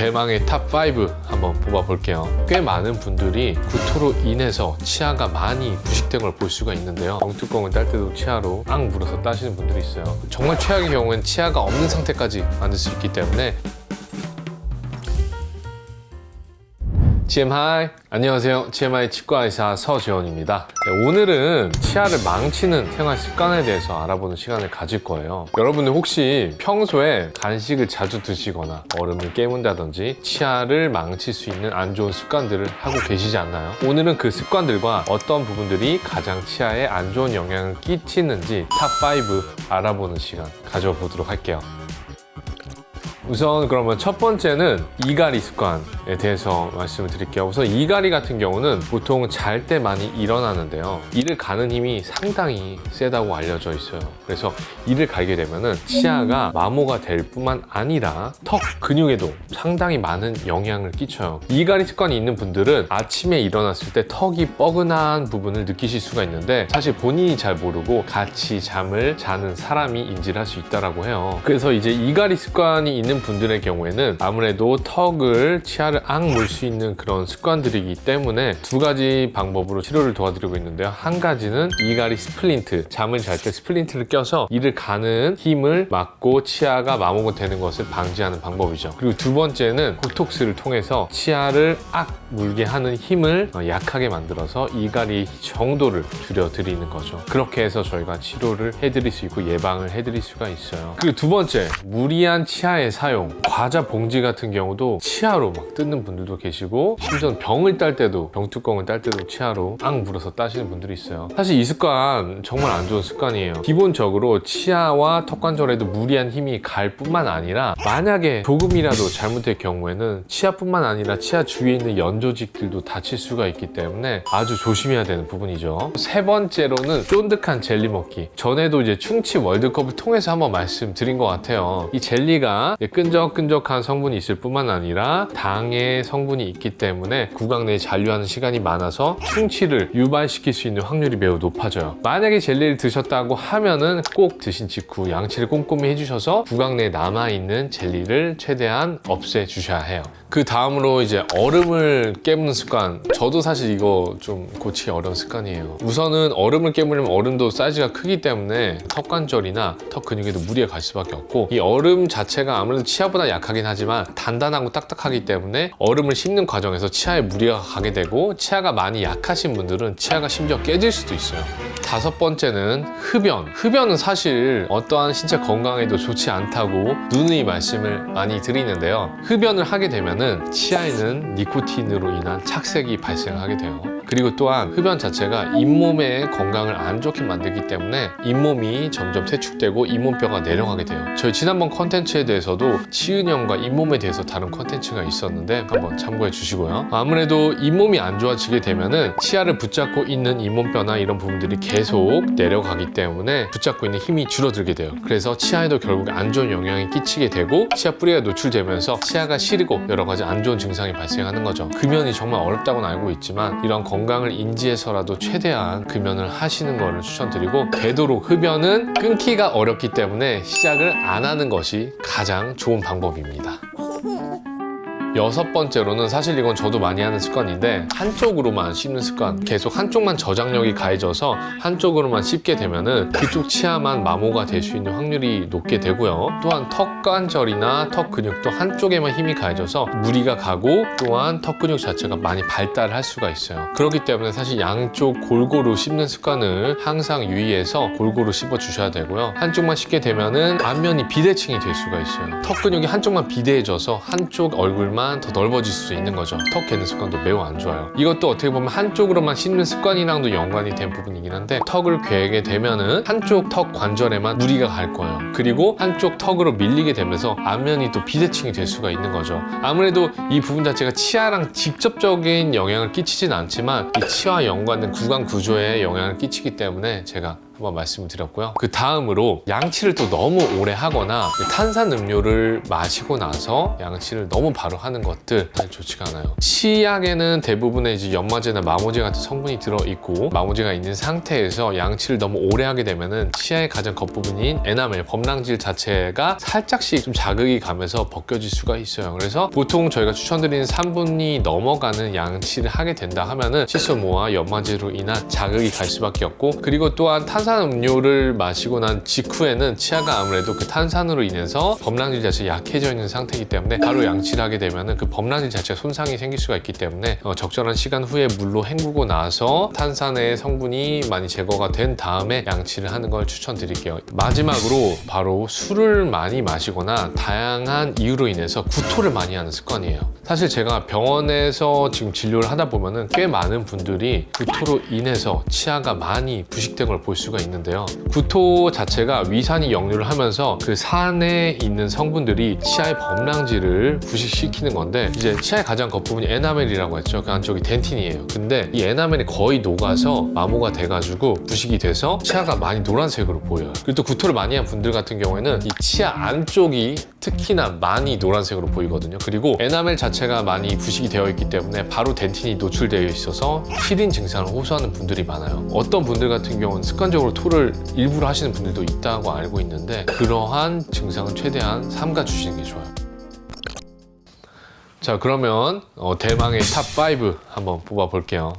대망의 탑5 한번 뽑아볼게요. 꽤 많은 분들이 구토로 인해서 치아가 많이 부식된 걸 볼 수가 있는데요. 병뚜껑을 딸 때도 치아로 앙 물어서 따시는 분들이 있어요. 정말 최악의 경우엔 치아가 없는 상태까지 만들 수 있기 때문에 TMI 안녕하세요. TMI 치과의사 서재원입니다. 오늘은 치아를 망치는 생활 습관에 대해서 알아보는 시간을 가질 거예요. 여러분들 혹시 평소에 간식을 자주 드시거나 얼음을 깨문다든지 치아를 망칠 수 있는 안 좋은 습관들을 하고 계시지 않나요? 오늘은 그 습관들과 어떤 부분들이 가장 치아에 안 좋은 영향을 끼치는지 탑5 알아보는 시간 가져보도록 할게요. 우선 그러면 첫 번째는 이갈이 습관에 대해서 말씀을 드릴게요. 우선 이갈이 같은 경우는 보통 잘 때 많이 일어나는데요. 이를 가는 힘이 상당히 세다고 알려져 있어요. 그래서 이를 갈게 되면은 치아가 마모가 될 뿐만 아니라 턱 근육에도 상당히 많은 영향을 끼쳐요. 이갈이 습관이 있는 분들은 아침에 일어났을 때 턱이 뻐근한 부분을 느끼실 수가 있는데 사실 본인이 잘 모르고 같이 잠을 자는 사람이 인지를 할 수 있다고 해요. 그래서 이제 이갈이 습관이 있는 분들의 경우에는 아무래도 턱을 치아를 앙 물 수 있는 그런 습관들이기 때문에 두 가지 방법으로 치료를 도와드리고 있는데요. 한 가지는 이갈이 스플린트, 잠을 잘 때 스플린트를 껴서 이를 가는 힘을 막고 치아가 마모가 되는 것을 방지하는 방법이죠. 그리고 두 번째는 보톡스를 통해서 치아를 악 물게 하는 힘을 약하게 만들어서 이갈이 정도를 줄여드리는 거죠. 그렇게 해서 저희가 치료를 해드릴 수 있고 예방을 해드릴 수가 있어요. 그리고 두 번째, 무리한 치아의 사용. 과자 봉지 같은 경우도 치아로 막 뜯는 분들도 계시고 심지어 병을 딸 때도, 병뚜껑을 딸 때도 치아로 앙 물어서 따시는 분들이 있어요. 사실 이 습관 정말 안 좋은 습관이에요. 기본적으로 치아와 턱관절에도 무리한 힘이 갈 뿐만 아니라 만약에 조금이라도 잘못될 경우에는 치아뿐만 아니라 치아 주위에 있는 연조직들도 다칠 수가 있기 때문에 아주 조심해야 되는 부분이죠. 세 번째로는 쫀득한 젤리 먹기. 전에도 이제 충치 월드컵을 통해서 한번 말씀드린 것 같아요. 이 젤리가 끈적끈적한 성분이 있을 뿐만 아니라 당의 성분이 있기 때문에 구강 내에 잔류하는 시간이 많아서 충치를 유발시킬 수 있는 확률이 매우 높아져요. 만약에 젤리를 드셨다고 하면은 꼭 드신 직후 양치를 꼼꼼히 해주셔서 구강 내에 남아있는 젤리를 최대한 없애주셔야 해요. 그 다음으로 이제 얼음을 깨무는 습관. 저도 사실 이거 좀 고치기 어려운 습관이에요. 우선은 얼음을 깨무려면 얼음도 사이즈가 크기 때문에 턱관절이나 턱 근육에도 무리가 갈 수밖에 없고, 이 얼음 자체가 아무래도 치아보다 약하긴 하지만 단단하고 딱딱하기 때문에 얼음을 씹는 과정에서 치아에 무리가 가게 되고, 치아가 많이 약하신 분들은 치아가 심지어 깨질 수도 있어요. 다섯 번째는 흡연. 흡연은 사실 어떠한 신체 건강에도 좋지 않다고 누누이 말씀을 많이 드리는데요. 흡연을 하게 되면은 치아에는 니코틴으로 인한 착색이 발생하게 돼요. 그리고 또한 흡연 자체가 잇몸의 건강을 안 좋게 만들기 때문에 잇몸이 점점 퇴축되고 잇몸뼈가 내려가게 돼요. 저희 지난번 컨텐츠에 대해서도 치은형과 잇몸에 대해서 다룬 컨텐츠가 있었는데 한번 참고해 주시고요. 아무래도 잇몸이 안 좋아지게 되면은 치아를 붙잡고 있는 잇몸뼈나 이런 부분들이 계속 내려가기 때문에 붙잡고 있는 힘이 줄어들게 돼요. 그래서 치아에도 결국 안 좋은 영향이 끼치게 되고 치아 뿌리가 노출되면서 치아가 시리고 여러 가지 안 좋은 증상이 발생하는 거죠. 금연이 정말 어렵다고는 알고 있지만 이런 건강을 인지해서라도 최대한 금연을 하시는 것을 추천드리고, 되도록 흡연은 끊기가 어렵기 때문에 시작을 안 하는 것이 가장 좋은 방법입니다. 여섯 번째로는 사실 이건 저도 많이 하는 습관인데, 한쪽으로만 씹는 습관. 계속 한쪽만 저장력이 가해져서 한쪽으로만 씹게 되면은 그쪽 치아만 마모가 될 수 있는 확률이 높게 되고요. 또한 턱관절이나 턱 근육도 한쪽에만 힘이 가해져서 무리가 가고, 또한 턱 근육 자체가 많이 발달할 수가 있어요. 그렇기 때문에 사실 양쪽 골고루 씹는 습관을 항상 유의해서 골고루 씹어 주셔야 되고요. 한쪽만 씹게 되면은 안면이 비대칭이 될 수가 있어요. 턱 근육이 한쪽만 비대해져서 한쪽 얼굴만 더 넓어질 수 있는 거죠. 턱 개는 습관도 매우 안 좋아요. 이것도 어떻게 보면 한쪽으로만 씹는 습관이랑도 연관이 된 부분이긴 한데, 턱을 괴게 되면은 한쪽 턱 관절에만 무리가 갈 거예요. 그리고 한쪽 턱으로 밀리게 되면서 안면이 또 비대칭이 될 수가 있는 거죠. 아무래도 이 부분 자체가 치아랑 직접적인 영향을 끼치진 않지만 이 치아와 연관된 구강 구조에 영향을 끼치기 때문에 제가 한번 말씀을 드렸고요. 그 다음으로 양치를 또 너무 오래 하거나 탄산 음료를 마시고 나서 양치를 너무 바로 하는 것들 사실 좋지가 않아요. 치약에는 대부분의 이제 연마제나 마모제 같은 성분이 들어있고 마모제가 있는 상태에서 양치를 너무 오래 하게 되면은 치아의 가장 겉부분인 에나멜, 범랑질 자체가 살짝씩 좀 자극이 가면서 벗겨질 수가 있어요. 그래서 보통 저희가 추천드리는 3분이 넘어가는 양치를 하게 된다 하면은 칫솔모와 연마제로 인한 자극이 갈 수밖에 없고, 그리고 또한 탄산음료를 마시고 난 직후에는 치아가 아무래도 그 탄산으로 인해서 범랑질 자체가 약해져 있는 상태이기 때문에 바로 양치를 하게 되면은 그 범랑질 자체가 손상이 생길 수가 있기 때문에 적절한 시간 후에 물로 헹구고 나서 탄산의 성분이 많이 제거가 된 다음에 양치를 하는 걸 추천드릴게요. 마지막으로 바로 술을 많이 마시거나 다양한 이유로 인해서 구토를 많이 하는 습관이에요. 사실 제가 병원에서 지금 진료를 하다 보면은 꽤 많은 분들이 구토로 인해서 치아가 많이 부식된 걸 볼 수가 있는데요. 구토 자체가 위산이 역류를 하면서 그 산에 있는 성분들이 치아의 범랑질을 부식시키는 건데, 이제 치아의 가장 겉부분이 에나멜이라고 했죠. 그 안쪽이 덴틴이에요. 근데 이 에나멜이 거의 녹아서 마모가 돼가지고 부식이 돼서 치아가 많이 노란색으로 보여요. 그리고 또 구토를 많이 한 분들 같은 경우에는 이 치아 안쪽이 특히나 많이 노란색으로 보이거든요. 그리고 에나멜 자체가 많이 부식이 되어 있기 때문에 바로 덴틴이 노출되어 있어서 시린 증상을 호소하는 분들이 많아요. 어떤 분들 같은 경우는 습관적으로 토를 일부러 하시는 분들도 있다고 알고 있는데, 그러한 증상은 최대한 삼가 주시는 게 좋아요. 자, 그러면 대망의 탑5 한번 뽑아 볼게요.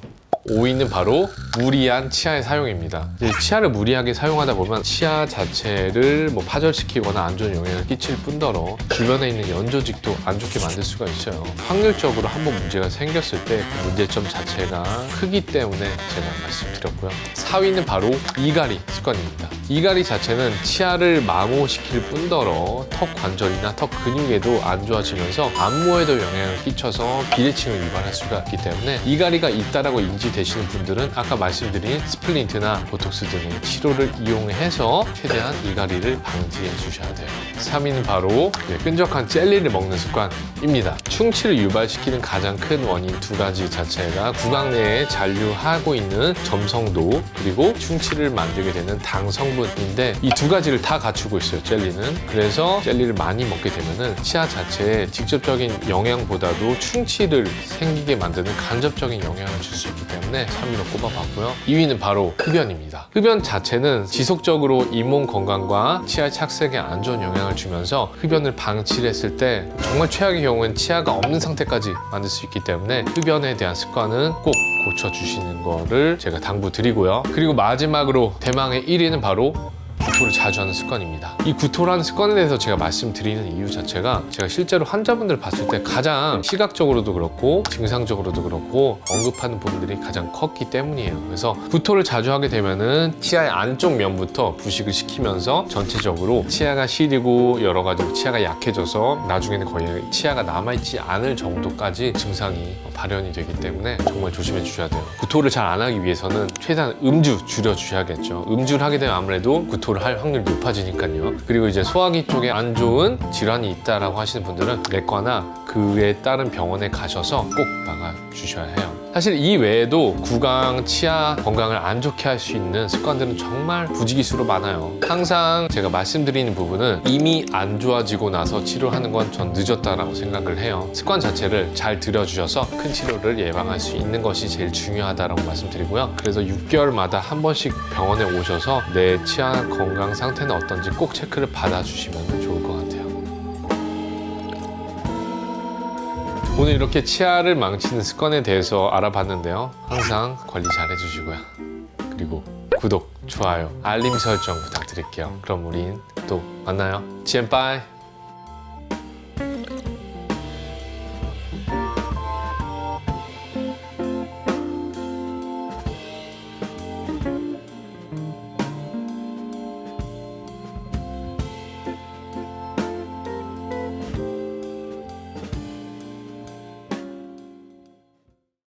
5위는 바로 무리한 치아의 사용입니다. 치아를 무리하게 사용하다 보면 치아 자체를 파절시키거나 안 좋은 영향을 끼칠 뿐더러 주변에 있는 연조직도 안 좋게 만들 수가 있어요. 확률적으로 한번 문제가 생겼을 때 그 문제점 자체가 크기 때문에 제가 말씀드렸고요. 4위는 바로 이갈이 습관입니다. 이갈이 자체는 치아를 마모시킬 뿐더러 턱 관절이나 턱 근육에도 안 좋아지면서 안모에도 영향을 끼쳐서 비대칭을 유발할 수가 있기 때문에 이갈이가 있다라고 인지되시는 분들은 아까 말씀드린 스플린트나 보톡스 등의 치료를 이용해서 최대한 이갈이를 방지해 주셔야 돼요. 3위는 바로 끈적한 젤리를 먹는 습관입니다. 충치를 유발시키는 가장 큰 원인 두 가지 자체가 구강 내에 잔류하고 있는 점성도, 그리고 충치를 만들게 되는 당 성분인데, 이 두 가지를 다 갖추고 있어요, 젤리는. 그래서 젤리를 많이 먹게 되면은 치아 자체에 직접적인 영향보다도 충치를 생기게 만드는 간접적인 영향을 줄 수 있기 때문에 3위로 꼽아봤고요. 2위는 바로 흡연입니다. 흡연 자체는 지속적으로 잇몸 건강과 치아 착색에 안 좋은 영향을 주면서 흡연을 방치를 했을 때 정말 최악의 경우엔 치아가 없는 상태까지 만들 수 있기 때문에 흡연에 대한 습관은 꼭 고쳐주시는 거를 제가 당부드리고요. 그리고 마지막으로 대망의 1위는 바로 구토를 자주 하는 습관입니다. 이 구토라는 습관에 대해서 제가 말씀드리는 이유 자체가 제가 실제로 환자분들 봤을 때 가장 시각적으로도 그렇고 증상적으로도 그렇고 언급하는 부분들이 가장 컸기 때문이에요. 그래서 구토를 자주 하게 되면은 치아의 안쪽 면부터 부식을 시키면서 전체적으로 치아가 시리고 여러 가지로 치아가 약해져서 나중에는 거의 치아가 남아있지 않을 정도까지 증상이 발현이 되기 때문에 정말 조심해 주셔야 돼요. 구토를 잘 안 하기 위해서는 최대한 음주 줄여 주셔야겠죠. 음주를 하게 되면 아무래도 구토를 할 확률이 높아지니까요. 그리고 이제 소화기 쪽에 안 좋은 질환이 있다라고 하시는 분들은 내과나 그에 따른 병원에 가셔서 꼭 막아 주셔야 해요. 사실 이 외에도 구강, 치아 건강을 안 좋게 할 수 있는 습관들은 정말 부지기수로 많아요. 항상 제가 말씀드리는 부분은 이미 안 좋아지고 나서 치료하는 건 전 늦었다라고 생각을 해요. 습관 자체를 잘 들여주셔서 큰 치료를 예방할 수 있는 것이 제일 중요하다라고 말씀드리고요. 그래서 6개월마다 한 번씩 병원에 오셔서 내 치아 건강 상태는 어떤지 꼭 체크를 받아주시면 좋을 것 같아요. 오늘 이렇게 치아를 망치는 습관에 대해서 알아봤는데요. 항상 관리 잘 해주시고요. 그리고 구독, 좋아요, 알림 설정 부탁드릴게요. 그럼 우린 또 만나요. 지엠빠이!